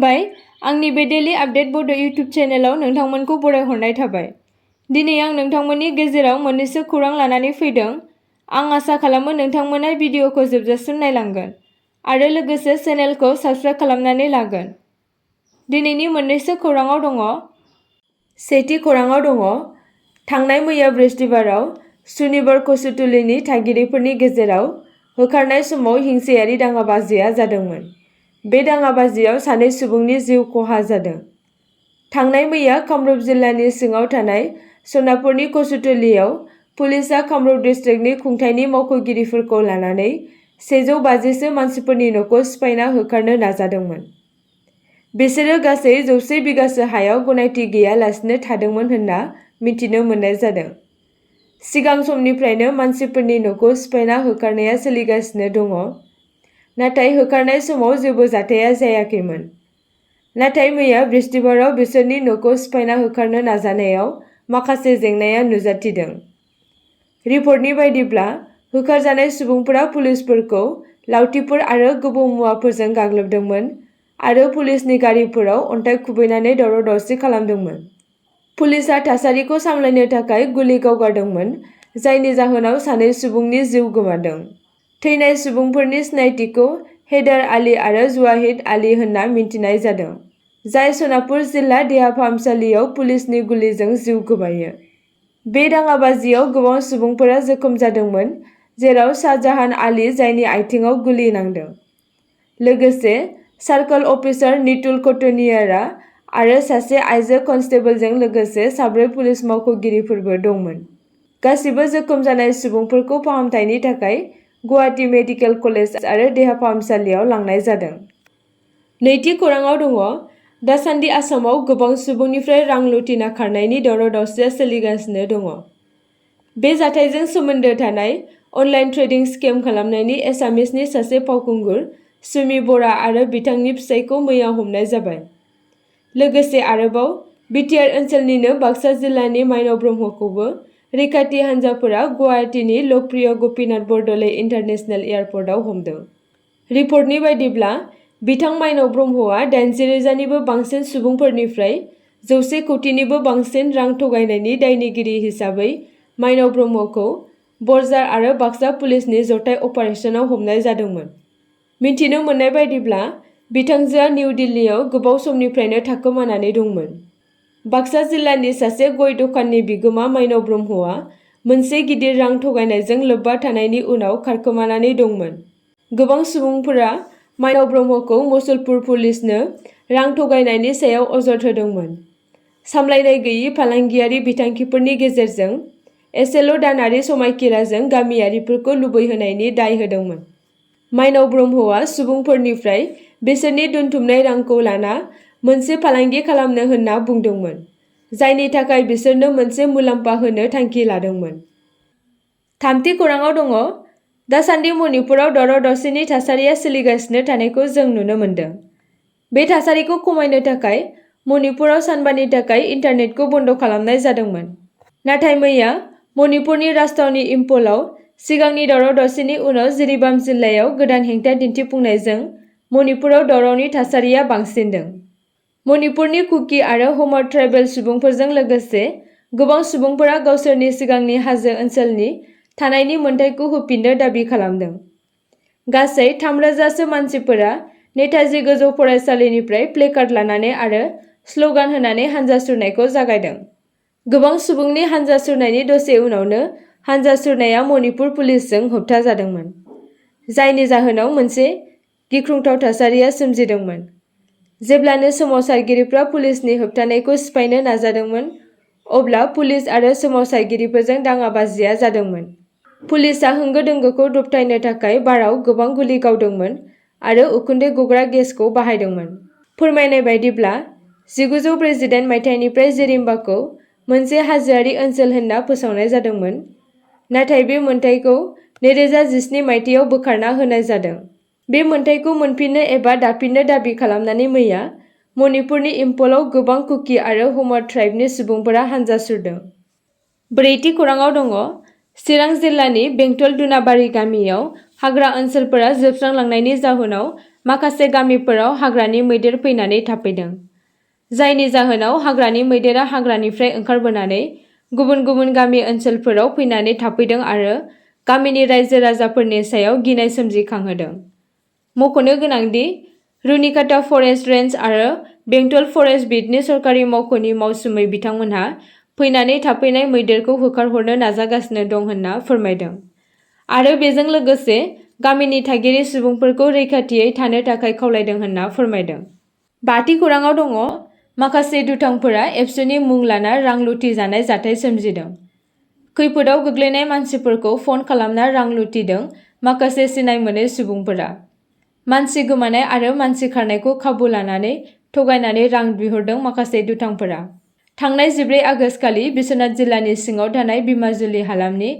खुलुमबाय आंनि बे डेली आपडेट बड' इउटुब चेनेलाव नोंथांमोनखौ बरायहरनाय थाबाय। दिनै आं नोंथांमोननि गेजेराव मोननैसो खौरां लानानै फैदों। आं आसा खालामो नोंथांमोना भिडिअखौ जोबजासिम नायलांगोन आरो लोगोसे चेनेलखौ साबस्क्राइब खालामनानै लागोन। दिनैनि मोननैसो खौराङाव दङ। सेथि खौराङाव दङ थांनाय मैया बृहस्पतिबाराव सुनिबार कसुतुलिनि थागिरिफोरनि गेजेराव होखारनाय समाव हिंसायारि दाङाबाजिया जादोंमोन। बे दाङाबाजियाव सानै सुबुंनि जिउ खहा जादों। थांनाय मैया कामरुप जिल्लानि सिङाव थानाय सनापुरनि कसुतुलियाव पुलिसआ कामरुप डिस्ट्रिक्टनि खुंथायनि मावख'गिरिफोरखौ लानानै 150सो मानसिफोरनि न'खौ सिफायना होखारनो नाजादोंमोन। बिसोरो गासै 100 बिगासो हायाव गनायथि गैयालासिनो थादोंमोन होनना मिथिनो मोननाय जादों। सिगां समनिफ्रायनो मानसिफोरनि न'खौ सिफायना होखारनाया सोलिगासिनो दङ। नाथाय होखारनाय समाव जेबो जाथाया जायाखैमोन। नाथाय मैया बृहस्पतिबाराव बिसोरनि न'खौ सिफायना होखारनो नाजानायाव माखासे जेंनाया नुजाथिदों। रिपर्टनि बायदिब्ला होखारजानाय सुबुंफोरा पुलिसफोरखौ लावथिफोर आरो गोबौ मुवाफोरजों गाग्लोबदोंमोन आरो पुलिसनि गारिफोराव अन्थाइ खुबैनानै दावराव-दावसि खालामदोंमोन। पुलिसआ थासारिखौ सामलायनो थाखाय गुलि गावगारदोंमोन, जायनि जाहोनाव सानै सुबुंनि जिउ गोमादों। थैनाय सुबुंफोरनि सिनायथिखौ हैदार आली आरो जवाहिद आली होनना मिन्थिनाय जादों, जाय सनापुर जिल्ला देहा फाहामसालियाव पुलिसनि गुलिजों जिउ गोमायो। बे दाङाबाजियाव गोबां सुबुंफोरा जखम जादोंमोन, जेराव शाहजाहान आली जायनि आथिंआव गुलि नांदों। लोगोसे सार्कल अफिसार नितुल कटनियारा आरो सासे आइजो कनस्टेबलजों लोगोसे 4 पुलिस मावख'गिरिफोरबो दंमोन। गासिबो जखम जानाय सुबुंफोरखौ फाहामथायनि थाखाय गुवाहाटी मेडिकेल कलेज आरो देहा फाहामसालियाव लांनाय जादों। नैथि खौराङाव दङ दासान्दि आसामाव गोबां सुबुंनिफ्राय रां लुथिना खारनायनि दावराव-दावसिया सोलिगासिनो दङ। बे जाथायजों सोमोन्दो थानाय अनलाइन ट्रेडिं स्केम खालामनायनि एसामिसनि सासे फावखुंगुर सुमि बरा आरो बिथांनि फिसायखौ मैया हमनाय जाबाय। लोगोसे आरोबाव बिटिआर ओनसोलनिनो बाक्सा जिल्लानि माइनाव ब्रह्मखौबो रैखाथि हान्जाफोरा गुवाहाटीनि लकप्रिय गपिनाथ बरदलै इन्टारनेशनेल एयारपर्टआव हमदों। रिपर्टनि बायदिब्ला बिथां माइनाव ब्रह्मआ 80,000निबो बांसिन सुबुंफोरनिफ्राय 100 कौटिनिबो बांसिन रां थगायनायनि दायनिगिरि हिसाबै माइनाव ब्रह्मखौ बरझार आरो बाक्सा पुलिसनि जथाय अपारेसनाव हमनाय जादोंमोन। मिथिनो मोननाय बायदिब्ला बिथांजोआ निउ दिल्लीयाव गोबाव समनिफ्रायनो थाखोमानानै दंमोन। बाक्सा जिल्लानि सासे गय दखाननि बिगोमा माइनाव ब्रह्मआ मोनसे गिदिर रां थगायनायजों लोब्बा थानायनि उनाव खारखोमानानै दंमोन। गोबां सुबुंफोरा माइनाव ब्रह्मखौ मुसलपुर पुलिसनो रां थगायनायनि सायाव अजद होदोंमोन। सामलायनाय गैयै फालांगियारि बिथांखिफोरनि गेजेरजों एसेल' दानारि समायखिराजों गामियारिफोरखौ लुबैहोनायनि दाय होदोंमोन। माइनाव ब्रह्मआ सुबुंफोरनिफ्राय बिसोरनि दोनथुमनाय रांखौ लाना मोनसे फालांगि खालामनो होनना बुंदोंमोन, जायनि थाखाय बिसोरनो मोनसे मुलाम्फा होनो थांखि लादोंमोन। थामथि खौराङाव दङ दासान्दि मणिपुराव दावराव-दावसिनि थासारिया सोलिगासिनो थानायखौ जों नुनो मोन्दों। बे थासारिखौ खमायनो थाखाय मणिपुराव सानबानि थाखाय इन्टारनेटखौ बन्द खालामनाय जादोंमोन। नाथाय मैया मणिपुरनि राजथावनि इम्फलाव सिगांनि दावराव-दावसिनि उनाव जिरिबाम जिल्लायाव गोदान हेंथा दिन्थिफुंनायजों मणिपुराव दावरावनि थासारिया बांसिनदों। मणिपुरनि कुकि आरो हमर ट्राइबेल सुबुंफोरजों लोगोसे गोबां सुबुंफोरा गावसोरनि सिगांनि हाजो ओनसोलनि थानायनि मोन्थाइखौ होफिननो दाबि खालामदों। गासै 3,000सो मानसिफोरा नेताजी गोजौ फरायसालिनिफ्राय प्लेकार्ड लानानै आरो स्ल'गान होनानै हानजा सुरनायखौ जागायदों। गोबां सुबुंनि हानजा सुरनायनि दसे उनावनो हानजा सुरनाया मणिपुर पुलिसजों होबथाजादोंमोन, जायनि जाहोनाव मोनसे गिख्रंथाव थासारिया सोमजिदोंमोन। जेब्लानो सोमावसारगिरिफ्रा पुलिसनि होबथानायखौ सिफायनो नाजादोंमोन, अब्ला पुलिस आरो सोमावसारगिरिफोरजों दाङाबाजिया जादोंमोन। पुलिसआ होंगो-दोंगोखौ दबथायनो थाखाय बाराव गोबां गुलि गावदोंमोन आरो उखुन्दै गग्रा गेसखौ बाहायदोंमोन। फोरमायनाय बायदिब्ला 1948 मायथाइनिफ्राय जिरिबामखौ मोनसे हाजोआरि ओनसोल होनना फोसावनाय जादोंमोन, नाथाय बे मोनथायखौ 2017 मायथाइयाव बोखारना होनाय जादों। बे मोनथायखौ मोनफिननो एबा दाफिननो दाबि खालामनानै मैया मणिपुरनि इम्फलाव गोबां कुकि आरो हमर ट्राइबनि सुबुंफोरा हानजा सुरदों। ब्रैथि खौराङाव दङ चिरां जिल्लानि बेंटल दुनाबारि गामियाव हाग्रा ओनसोलफोरा जोबस्रांलांनायनि जाहोनाव माखासे गामिफोराव हाग्रानि मैदेर फैनानै थाफैदों, जायनि जाहोनाव हाग्रानि मैदेरा हाग्रानिफ्राय ओंखारबोनानै गुबुन गुबुन गामि ओनसोलफोराव फैनानै थाफैदों आरो गामिनि रायजो राजाफोरनि सायाव गिनाय सोमजिखांहोदों। मख'नो गोनांदि रुनिकाटा फरेस्ट रेन्ज आरो बेंटल फरेस्ट बिटनि सरकारि मावख'नि मावसुमै बिथांमोनहा फैनानै थाफैनाय मैदेरखौ होखारहरनो नाजागासिनो दं होनना फोरमायदों आरो बेजों लोगोसे गामिनि थागिरि सुबुंफोरखौ रैखाथियै थानो थाखाय खावलायदों होनना फोरमायदों। बाथि खौराङाव दङ माखासे दुथांफोरा एबसुनि मुं लाना रां लुथिजानाय जाथाय सोमजिदों। खैफोदाव गोग्लैनाय मानसिफोरखौ फन खालामना रां लुथिदों माखासे सिनाय मोनै सुबुंफोरा। मानसि गोमानाय आरो मानसि खारनायखौ खाबु लानानै थगायनानै रां बिहरदों माखासे दुथांफोरा। थांनाय 14 आगस्तखालि बिश्वनाथ जिल्लानि सिङाव थानाय बिमाजुलि हालामनि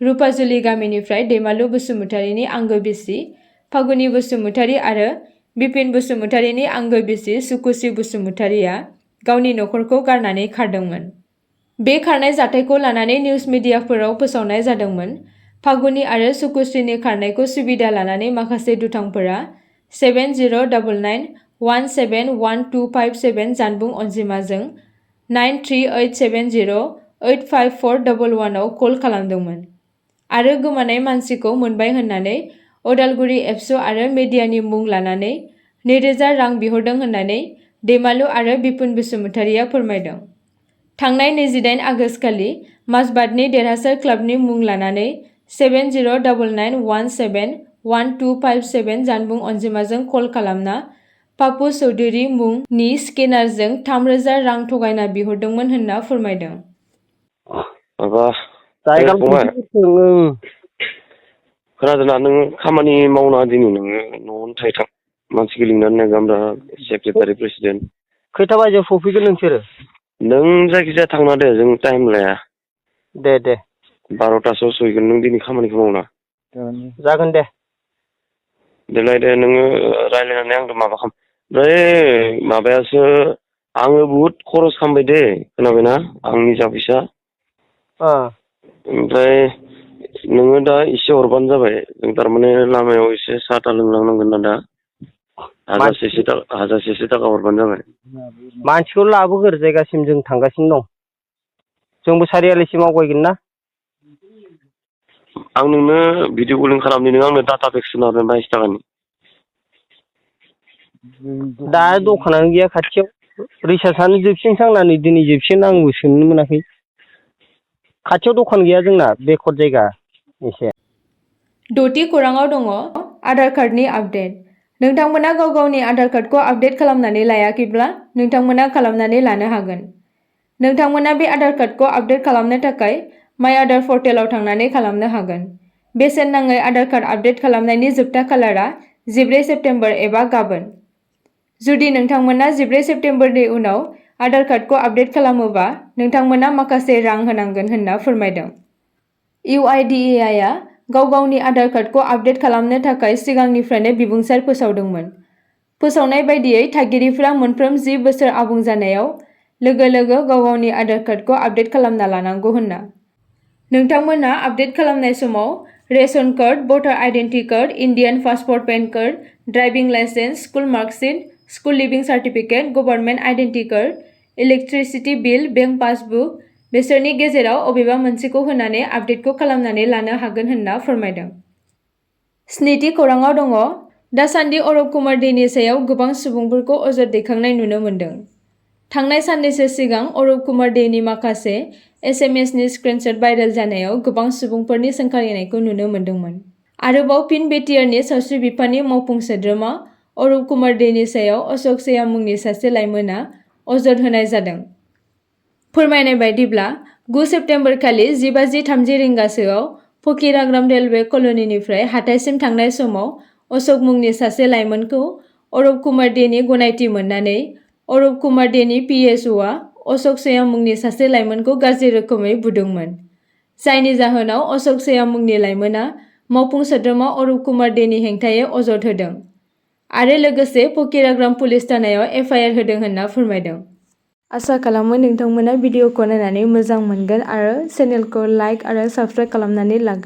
रुपाजुलि गामिनिफ्राय दैमालु बसुमतारीनि आंगो बिसि फागुनि बसुमतारी आरो बिपिन बसुमतारीनि आंगो बिसि सुकुसि बसुमतारीया गावनि नखरखौ गारनानै खारदोंमोन। बे खारनाय जाथायखौ लानानै निउज मिडियाफोराव फोसावनाय जादोंमोन। फागुनि आरो सुकुसिनि खारनायखौ सुबिदा लानानै माखासे दुथांफोरा 7099171257 जानबुं अनजिमाजों 9387085411 आव कल खालामदोंमोन आरो गोमानाय मानसिखौ मोनबाय होननानै अदालगुरि एबसु आरो मिडियानि मुं लानानै 2000 रां बिहरदों होननानै दैमालु आरो बिपुन बसुमतारीया फोरमायदों। थांनाय 28 आगस्तखालि माजबाटनि देरहासार क्लाबनि मुं लानानै 7099171257 जानबुं अनजिमाजों कल खालामना पापु चौधुरी मुंनि स्केनारजों 3000 रां थगायना बिहरदोंमोन होनना फोरमायदों। खोनादोंना नों खामानि मावना दिनै नोङो न'आवनो थायो मानसिखौ लिंनानै गामदा सेक्रेटारि प्रेसिडेन्ट। खैथा बाजियाव सफैगोन नोंसोरो? नों जायखिजाया थांना दे, जों टाइम लाया। दे 12थासोआव सहैगोन नों दिनै खामानिखौ मावना। जागोन दे। देलाय दे नोङो रायज्लायनानै आंखौ माबा खालाम। ओमफ्राय माबायासो आङो बुहुद खरस खालामबाय दे, खोनाबायना? आंनि जा फैसा। ओमफ्राय नोङो दा एसे हरबानो जाबाय। जों थारमाने लामायाव एसे साहा था लोंलांनांगोन ना दा। हाजारसेसो थाखा हरबानो जाबाय। मानसिखौ लाबोगोर, जायगासिम जों थांगासिनो दं। जोंबो सारियालिसिम आवगायगोन ना। आं नोंनो भिडिअ कलिं खालामनि, नों आंनो डाटा पेक सोना हरनो 22 थाखानि। दा दखानानो गैया खाथियाव, रिसार्जआनो जोबसिनसांनानै दिनै जोबसिन आंबो सोंनो मोनाखै। खाथियाव दखान गैया जोंना, बेकवार्ड जायगा एसे। द'थि खौराङाव दङ आधार कार्डनि आपडेट। नोंथांमोना गाव गावनि आधार कार्डखौ आपडेट खालामनानै लायाखैब्ला नोंथांमोना खालामनानै लानो हागोन। नोंथांमोना बे आधार कार्डखौ आपडेट खालामनो थाखाय माइ आधार पर्टेलाव थांनानै खालामनो हागोन। बेसेन नाङै आधार कार्ड आपडेट खालामनायनि जोबथा खालारा 14 सेप्तेम्बर एबा गाबोन। जुदि नोंथांमोना 14 सेप्तेम्बरनि उनाव आधार कार्डखौ आपडेट खालामोबा नोंथांमोना माखासे रां होनांगोन होनना फोरमायदों। UIDAI-आ गाव गावनि आधार कार्डखौ आपडेट खालामनो थाखाय सिगांनिफ्रायनो बिबुंसार फोसावदोंमोन। फोसावनाय बायदियै थागिरिफ्रा मोनफ्रोम 10 बोसोर आबुं जानायाव लोगो लोगो गाव गावनि आधार कार्डखौ आपडेट खालामना लानांगौ होनना। नोंथांमोना आपडेट खालामनाय समाव ration card, voter identity card, Indian passport, PAN card, driving licence, school marksheet, school leaving certificate, government identity card, electricity bill, bank passbook बेसोरनि गेजेराव अबेबा मोनसेखौ होनानै आपडेटखौ खालामनानै लानो हागोन होनना फोरमायदों। 7थि खौराङाव दङ दासान्दि अरब कुमार डेनि सायाव गोबां सुबुंफोरखौ अजद दैखांनाय नुनो मोन्दों। थांनाय साननैसो सिगां अरब कुमार डेनि माखासे SMS-नि स्क्रिनशट भाइरेल जानायाव गोबां सुबुंफोरनि सोंखारिनायखौ नुनो मोन्दोंमोन। आरोबाव फिन BTRनि सावस्रि बिफाननि मावफुं सोद्रोमा अरब कुमार डेनि सायाव अशोक सैया मुंनि सासे लाइमोनआ अजद होनाय जादों। फोरमायनाय बायदिब्ला 9 सेप्तेम्बर खालि 10:30 रिंगासोआव फकिराग्राम रेलवे कल'निनिफ्राय हाथाइसिम थांनाय समाव अशोक मुंनि सासे लाइमोनखौ अरब कुमार डेनि गनायथि मोननानै अरब कुमार डेनि PSOआ अशोक सैया मुंनि सासे लाइमोनखौ गाज्रि रोखोमै बुदोंमोन, जायनि जाहोनाव अशोक सैया मुंनि लाइमोना मावफुं सोद्रोमा अरब कुमार डेनि हेंथायै अजद होदों आरो लोगोसे फकिराग्राम पुलिस थानायाव FIR होदों होनना फोरमायदों। आसा खालामो नोंथांमोना भिडिअखौ नायनानै मोजां मोनगोन आरो चेनेलखौ लाइक आरो साबस्क्राइब खालामनानै लागोन।